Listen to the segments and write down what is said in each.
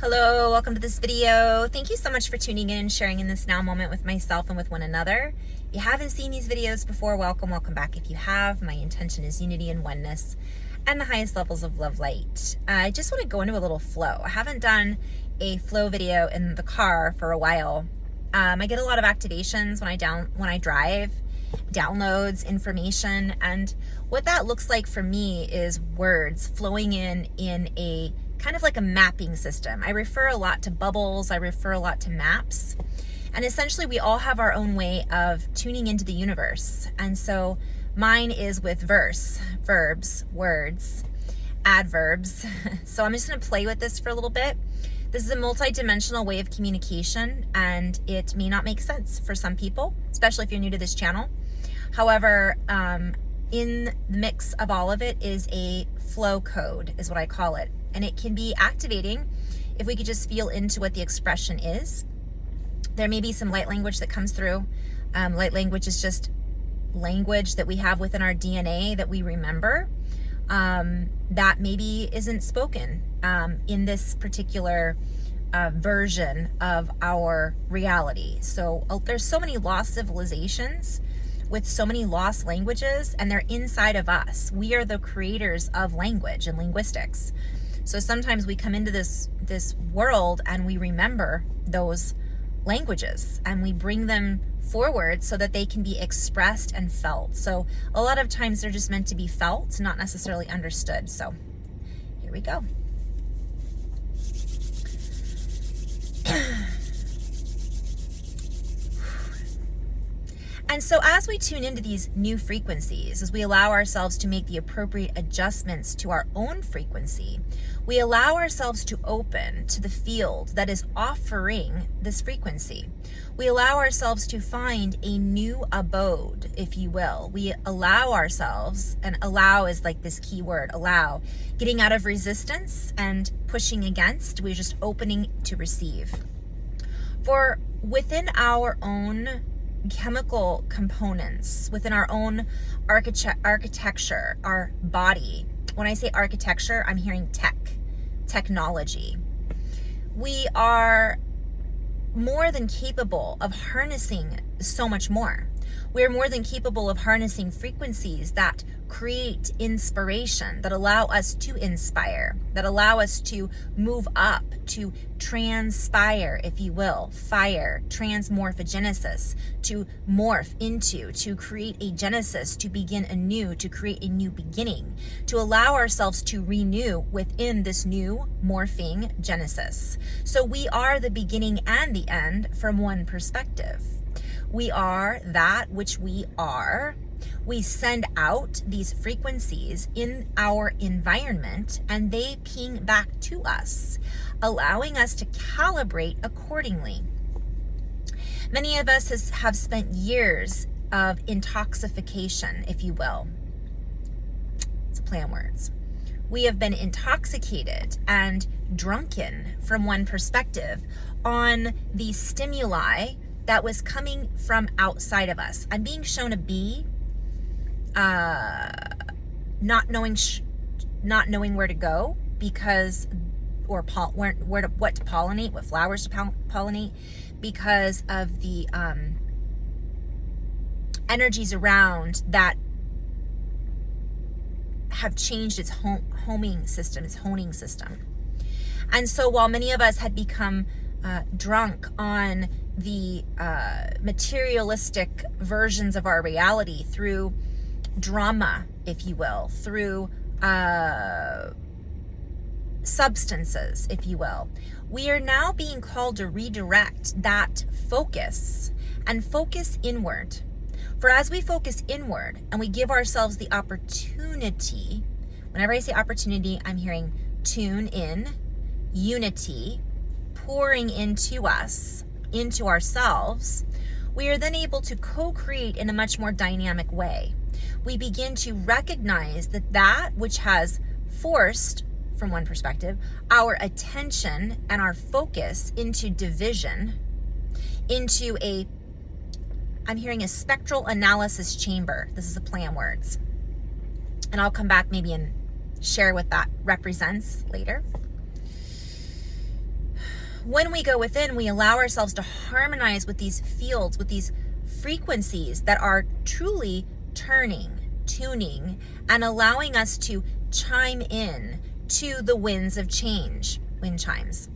Hello, welcome to this video. Thank you so much for tuning in and sharing in this now moment with myself and with one another. If you haven't seen these videos before, welcome back. If you have, my intention is unity and oneness and the highest levels of love light. I just want to go into a little flow. I haven't done a flow video in the car for a while. I get a lot of activations when I drive, downloads, information, and what that looks like for me is words flowing in a kind of like a mapping system. I refer a lot to bubbles, I refer a lot to maps, and essentially we all have our own way of tuning into the universe. And so mine is with verse, verbs, words, adverbs. So I'm just going to play with this for a little bit. This is a multi-dimensional way of communication, and it may not make sense for some people, especially if you're new to this channel. However, in the mix of all of it is a flow code, is what I call it. And it can be activating if we could just feel into what the expression is. There may be some light language that comes through. Light language is just language that we have within our DNA that we remember that maybe isn't spoken in this particular version of our reality. So there's so many lost civilizations with so many lost languages, and they're inside of us. We are the creators of language and linguistics. So sometimes we come into this world and we remember those languages and we bring them forward so that they can be expressed and felt. So a lot of times they're just meant to be felt, not necessarily understood. So here we go. And so as we tune into these new frequencies, as we allow ourselves to make the appropriate adjustments to our own frequency, we allow ourselves to open to the field that is offering this frequency. We allow ourselves to find a new abode, if you will. We allow ourselves, and allow is like this key word, allow, getting out of resistance and pushing against. We're just opening to receive. For within our own chemical components, within our own architecture, our body. When I say architecture, I'm hearing technology. We are more than capable of harnessing so much more. We're more than capable of harnessing frequencies that create inspiration, that allow us to inspire, that allow us to move up, to transpire, if you will, fire, transmorphogenesis, to morph into, to create a genesis, to begin anew, to create a new beginning, to allow ourselves to renew within this new morphing genesis. So we are the beginning and the end from one perspective. We are that which we are. We send out these frequencies in our environment and they ping back to us, allowing us to calibrate accordingly. Many of us have spent years of intoxication, if you will. It's a play on words. We have been intoxicated and drunken from one perspective on the stimuli that was coming from outside of us. I'm being shown a bee, not knowing where to go because, or what to pollinate, what flowers to pollinate, because of the energies around that have changed its honing system. And so while many of us had become drunk on the materialistic versions of our reality through drama, if you will, through substances, if you will, we are now being called to redirect that focus and focus inward. For as we focus inward and we give ourselves the opportunity, whenever I say opportunity, I'm hearing tune in, unity, pouring into us, into ourselves, we are then able to co-create in a much more dynamic way. We begin to recognize that which has forced, from one perspective, our attention and our focus into division, into I'm hearing a spectral analysis chamber. This is a play on words. And I'll come back maybe and share what that represents later. when we go within, we allow ourselves to harmonize with these fields, with these frequencies that are truly tuning, and allowing us to chime in to the winds of change, wind chimes.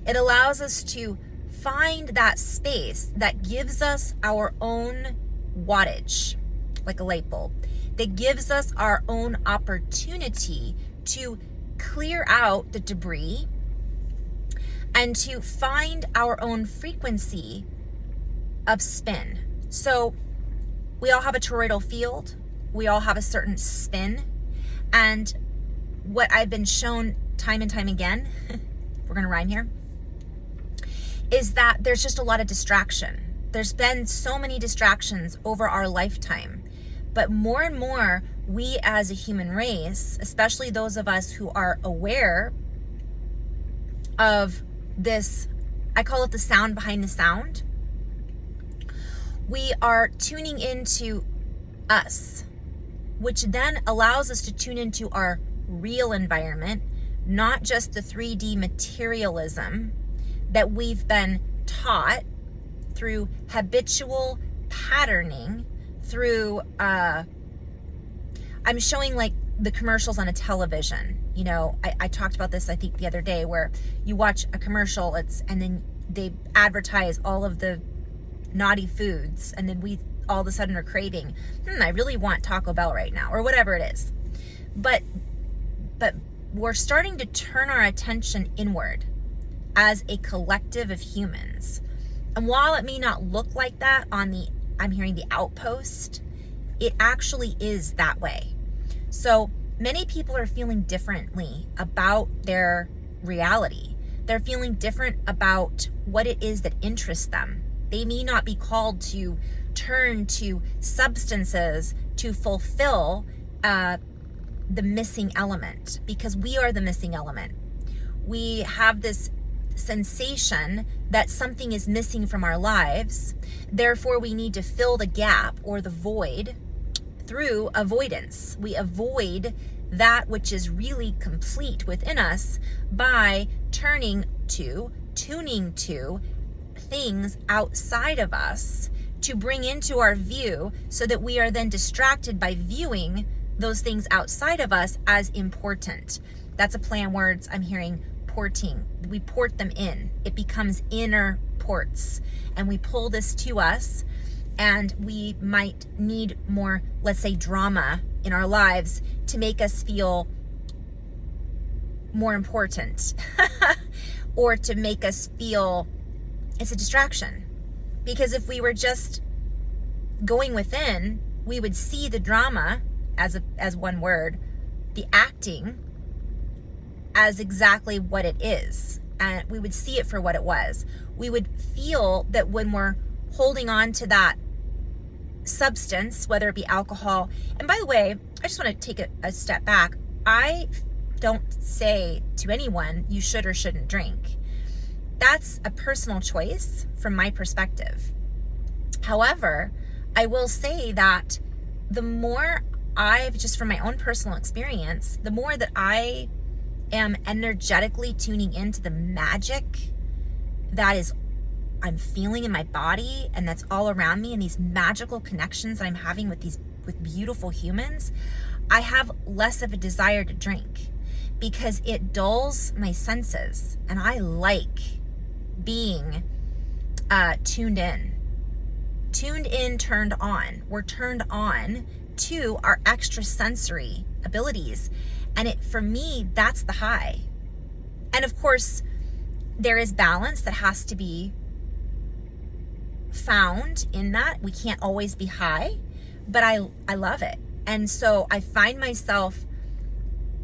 It allows us to find that space that gives us our own wattage, like a light bulb, that gives us our own opportunity to clear out the debris and to find our own frequency of spin. So we all have a toroidal field. We all have a certain spin. And what I've been shown time and time again, we're going to rhyme here, is that there's just a lot of distraction. There's been so many distractions over our lifetime. But more and more, we as a human race, especially those of us who are aware of this, I call it the sound behind the sound, we are tuning into us, which then allows us to tune into our real environment, not just the 3D materialism that we've been taught through habitual patterning, through I'm showing like the commercials on a television. You know, I talked about this, I think, the other day, where you watch a commercial, and then they advertise all of the naughty foods, and then we all of a sudden are craving, I really want Taco Bell right now, or whatever it is. But we're starting to turn our attention inward as a collective of humans. And while it may not look like that on I'm hearing the outpost, it actually is that way. So many people are feeling differently about their reality. They're feeling different about what it is that interests them. They may not be called to turn to substances to fulfill the missing element, because we are the missing element. We have this sensation that something is missing from our lives. Therefore, we need to fill the gap or the void through avoidance. We avoid that which is really complete within us by tuning to things outside of us to bring into our view, so that we are then distracted by viewing those things outside of us as important. That's a play on words. I'm hearing porting. We port them in. It becomes inner ports, and we pull this to us, and we might need more, let's say, drama in our lives to make us feel more important or to make us feel it's a distraction. Because if we were just going within, we would see the drama as one word, the acting as exactly what it is. And we would see it for what it was. We would feel that when we're holding on to that substance, whether it be alcohol. And by the way, I just want to take a step back. I don't say to anyone you should or shouldn't drink. That's a personal choice from my perspective. However, I will say that the more just from my own personal experience, the more that I am energetically tuning into the magic that is I'm feeling in my body and that's all around me, and these magical connections that I'm having with beautiful humans, I have less of a desire to drink because it dulls my senses, and I like being tuned in, turned on. We're turned on to our extrasensory abilities. And for me, that's the high. And of course, there is balance that has to be found in that. We can't always be high, but I love it. And so I find myself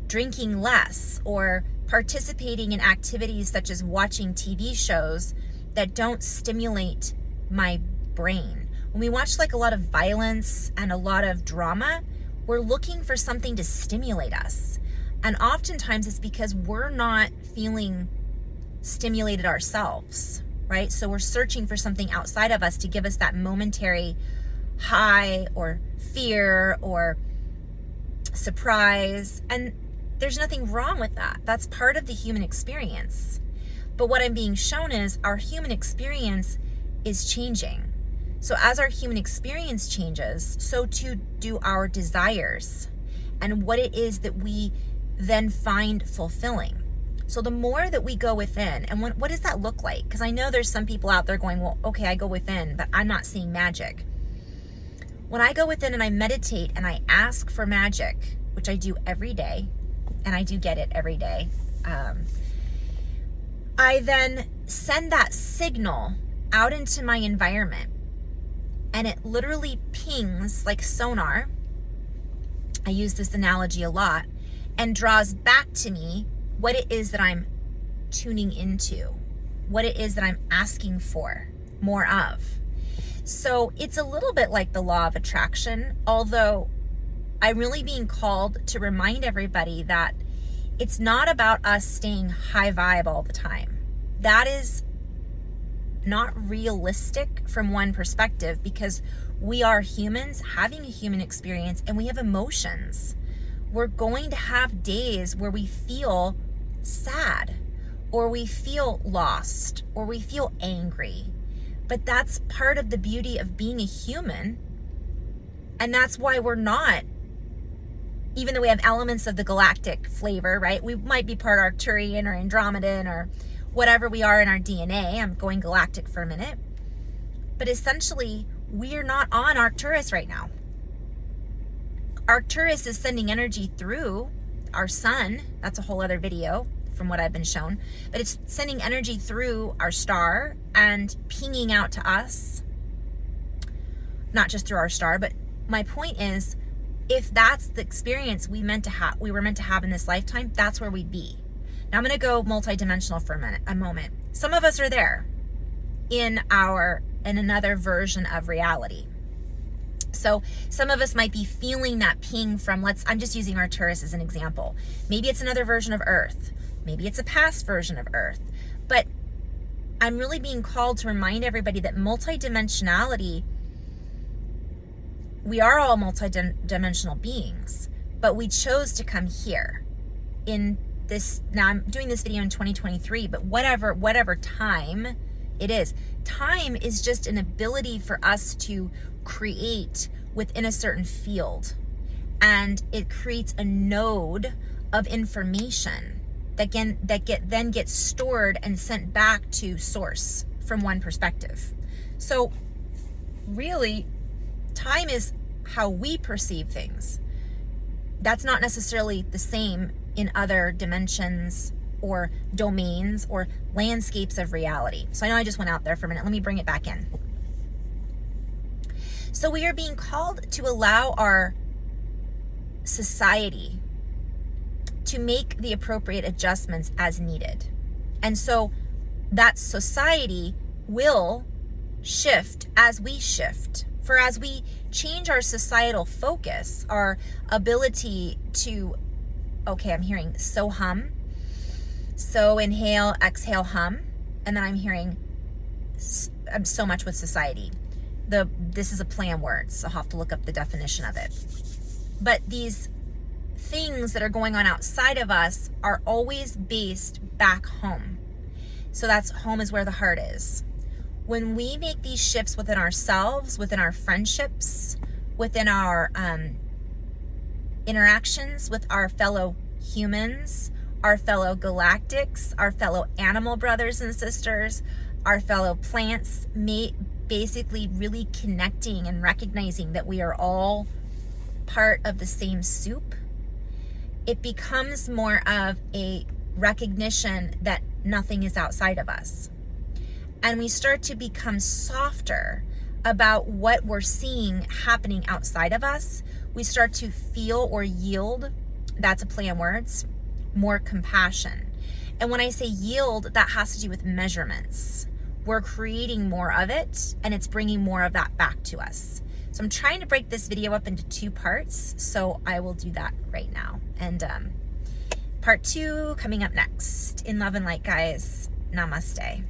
drinking less or participating in activities such as watching TV shows that don't stimulate my brain. When we watch like a lot of violence and a lot of drama, we're looking for something to stimulate us. And oftentimes it's because we're not feeling stimulated ourselves, right? So we're searching for something outside of us to give us that momentary high or fear or surprise. And there's nothing wrong with that. That's part of the human experience. But what I'm being shown is our human experience is changing. So as our human experience changes, so too do our desires and what it is that we then find fulfilling. So the more that we go within, and what does that look like? Because I know there's some people out there going, well, okay, I go within, but I'm not seeing magic. When I go within and I meditate and I ask for magic, which I do every day, and I do get it every day, I then send that signal out into my environment, and it literally pings like sonar. I use this analogy a lot, and draws back to me what it is that I'm tuning into, what it is that I'm asking for more of. So it's a little bit like the law of attraction, although I'm really being called to remind everybody that it's not about us staying high vibe all the time. That is not realistic from one perspective, because we are humans having a human experience and we have emotions. We're going to have days where we feel sad, or we feel lost, or we feel angry. But that's part of the beauty of being a human. And that's why we're not, even though we have elements of the galactic flavor, right? We might be part Arcturian or Andromedan or whatever we are in our DNA. I'm going galactic for a minute. But essentially, we're not on Arcturus right now. Arcturus is sending energy through our sun. That's a whole other video from what I've been shown. But it's sending energy through our star and pinging out to us. Not just through our star, but my point is, if that's the experience we were meant to have in this lifetime, that's where we'd be. Now I'm going to go multidimensional for a moment. Some of us are there in another version of reality. So some of us might be feeling that ping from, I'm just using Arcturus as an example. Maybe it's another version of Earth. Maybe it's a past version of Earth. But I'm really being called to remind everybody that multidimensionality, we are all multidimensional beings, but we chose to come here in this. Now I'm doing this video in 2023, but whatever time it is. Time is just an ability for us to create within a certain field, and it creates a node of information that then gets stored and sent back to source from one perspective. So really, time is how we perceive things. That's not necessarily the same in other dimensions or domains or landscapes of reality. So I know I just went out there for a minute. Let me bring it back in. So we are being called to allow our society to make the appropriate adjustments as needed. And so that society will shift as we shift. For as we change our societal focus, our ability to, okay, I'm hearing so hum. So inhale, exhale, hum. And then I'm hearing so much with society. This is a play on words, so I'll have to look up the definition of it. But these things that are going on outside of us are always based back home. So that's home is where the heart is. When we make these shifts within ourselves, within our friendships, within our interactions with our fellow humans, our fellow galactics, our fellow animal brothers and sisters, our fellow plants, basically really connecting and recognizing that we are all part of the same soup, it becomes more of a recognition that nothing is outside of us. And we start to become softer about what we're seeing happening outside of us. We start to feel or yield, that's a play on words, more compassion. And when I say yield, that has to do with measurements. We're creating more of it, and it's bringing more of that back to us. So I'm trying to break this video up into 2 parts, so I will do that right now. And part 2 coming up next. In love and light, guys. Namaste.